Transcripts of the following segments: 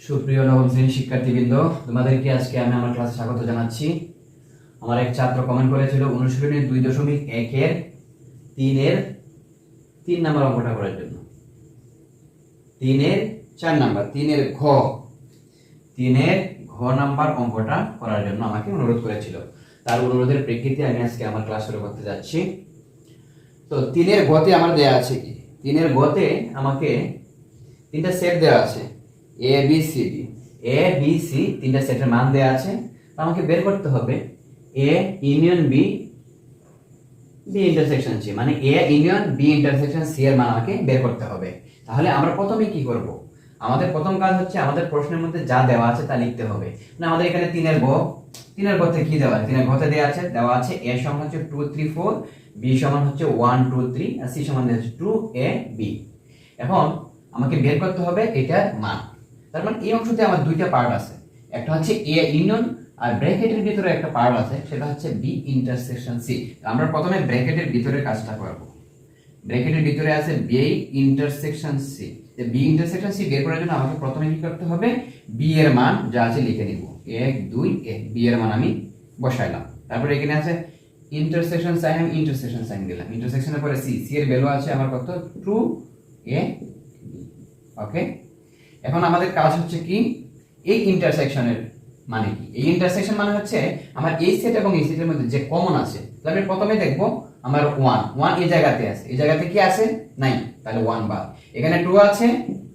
সুপ্রিয় নবম শ্রেণীর শিক্ষার্থীবৃন্দ, তোমাদেরকে আজকে আমি আমার ক্লাসে স্বাগত জানাচ্ছি। আমার এক ছাত্র কমেন্ট করেছিল অনুশীলনের 2.1 এর 3 নাম্বার অঙ্কটা করার জন্য। 4 নাম্বার 3 ঘ নাম্বার অঙ্কটা করার জন্য আমাকে অনুরোধ করেছিল। তার অনুরোধের প্রেক্ষিতে আমি আজকে আমার ক্লাস শুরু করতে যাচ্ছি। তো 3 ঘতে আমার দেয়া আছে কি, 3 ঘতে আমাকে 3টা সেট দেওয়া আছে, A B C D. A B C 3টা সেটের মান দেওয়া আছে। আমাকে বের করতে হবে A union B, B intersection C, মানে A union B intersection C এর মান আমাকে বের করতে হবে। তাহলে আমরা প্রথমে কি করব, আমাদের প্রথম কাজ হচ্ছে আমাদের প্রশ্নের মধ্যে যা দেওয়া আছে তা লিখতে হবে। না আমাদের এখানে 3 ঘতে কি দেওয়া আছে, 3 ঘতে দেওয়া আছে এ সমান হচ্ছে 2 3 4, বি সমান হচ্ছে 1 2 3 আর সি সমান হচ্ছে 2 এ বি। এখন আমাকে বের করতে হবে এটার মান। তার মানে এই অংশতে আমার দুইটা পার্ট আছে, একটা হচ্ছে এ ইউনিয়ন আর ব্র্যাকেটের ভিতরে একটা পার্ট আছে, সেটা হচ্ছে বি ইন্টারসেকশন সি। আমরা প্রথমে ব্র্যাকেটের ভিতরে কাজটা করব। ব্র্যাকেটের ভিতরে আছে B intersection C. B intersection C বের করার জন্য আমাকে প্রথমে কি করতে হবে, বি এর মান যা আছে লিখে নিব, 1 2 1, বি এর মান আমি বসাইলাম। তারপরে এখানে আছে ইন্টারসেকশন সাইন, আমি ইন্টারসেকশন সাইন দিলাম। ইন্টারসেকশনের পরে সি, সি এর ভ্যালু আছে আমার কত, 2 এ। ওকে, এখন আমাদের কাজ হচ্ছে কি, এই ইন্টারসেকশনের মানে কি, এই ইন্টারসেকশন মানে হচ্ছে আমার এই সেট এবং এই সেটের মধ্যে যে কমন আছে। তাহলে আমি প্রথমে দেখব আমার 1 এই জায়গাতে আছে, এই জায়গাতে কি আছে, নাই, তাহলে 1 বাদ। এখানে 2 আছে,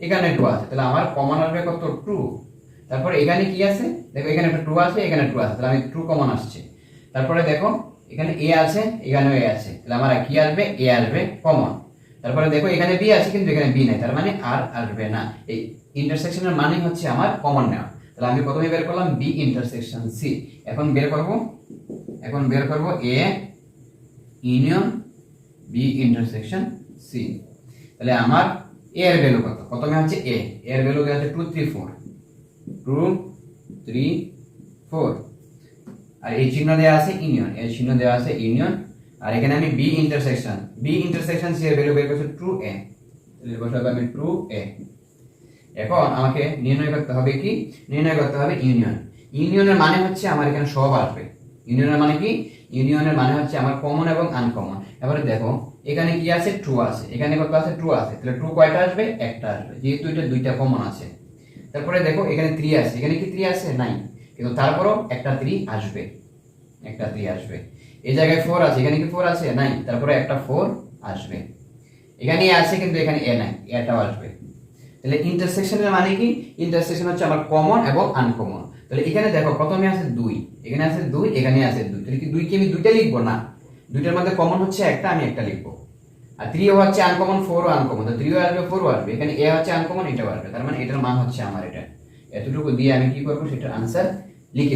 এখানে 2 আছে, তাহলে আমার কমন আসবে কত, 2। তারপরে এখানে কি আছে, দেখো এখানে একটা 2 আছে, এখানে 2 আছে, তাহলে আমি 2 কমন আসছে। তারপরে দেখো এখানে এ আছে, এখানেও এ আছে, তাহলে আমার কি আসবে, এ আসবে কমন। তারপরে দেখো এখানে বি আছে কিন্তু এখানে বি নাই, তার মানে আর আসবে না। এই ইন্টারসেকশনের মানে হচ্ছে আমার কমন নেওয়া। তাহলে আমি প্রথমে বের করলাম বি ইন্টারসেকশন সি। এখন বের করব A union B intersection C. তাহলে আমার এ এর ভ্যালু কত, প্রথমে হচ্ছে এ এর ভ্যালু দেওয়া আছে 2 3 4, 2 3 4, আর এই চিহ্ন দেওয়া আছে ইউনিয়ন, এই চিহ্ন দেওয়া আছে ইউনিয়ন। আর এখানে আমি বি ইন্টারসেকশন সি এর ভ্যালু বের করছি 2a, তাহলে বসাবো আমি 2a। এখন আমাকে নির্ণয় করতে হবে কি, নির্ণয় করতে হবে ইউনিয়ন। ইউনিয়নের মানে হচ্ছে আমার এখানে সব আসবে। ইউনিয়নের মানে কি, ইউনিয়নের মানে হচ্ছে আমার কমন এবং আনকমন। এবারে দেখো এখানে কি আছে, 2 আছে, এখানে কত আছে, 2 আছে, তাহলে 2 কয়টা আসবে, একটা আসবে, যেহেতু এটা দুইটা কমন আছে। তারপরে দেখো এখানে 3 আছে, এখানে কি 3 আছে, নাই, কিন্তু তারপরও একটা 3 আসবে, একটা 3 আসবে। এই জায়গায় 4 আছে, এখানে কি 4 আছে, নাই, তারপরে একটা 4 আসবে। এখানে এ আছে কিন্তু এখানে এ নাই, এটাও আসবে। তাহলে ইন্টারসেকশনের মানে কি, ইন্টারসেকশন হচ্ছে আমার কমন এবং আনকমন। তাহলে এখানে দেখো প্রথমে আছে 2, এখানে আছে 2, এখানে আছে 2, তাহলে কি 2 কে আমি দুইটা লিখবো না, দুইটার মধ্যে কমন হচ্ছে একটা, আমি একটা লিখবো। আর 3 হচ্ছে আনকমন, 4 ও আনকমন, তো 3 ও আসবে 4 ও আসবে, এখানে এ হচ্ছে আনকমন, এটাও আসবে, তার মানে এটার মান হচ্ছে আমার এটা। এতটুকু দিয়ে আমি কি করব, সেটার আনসার লিখে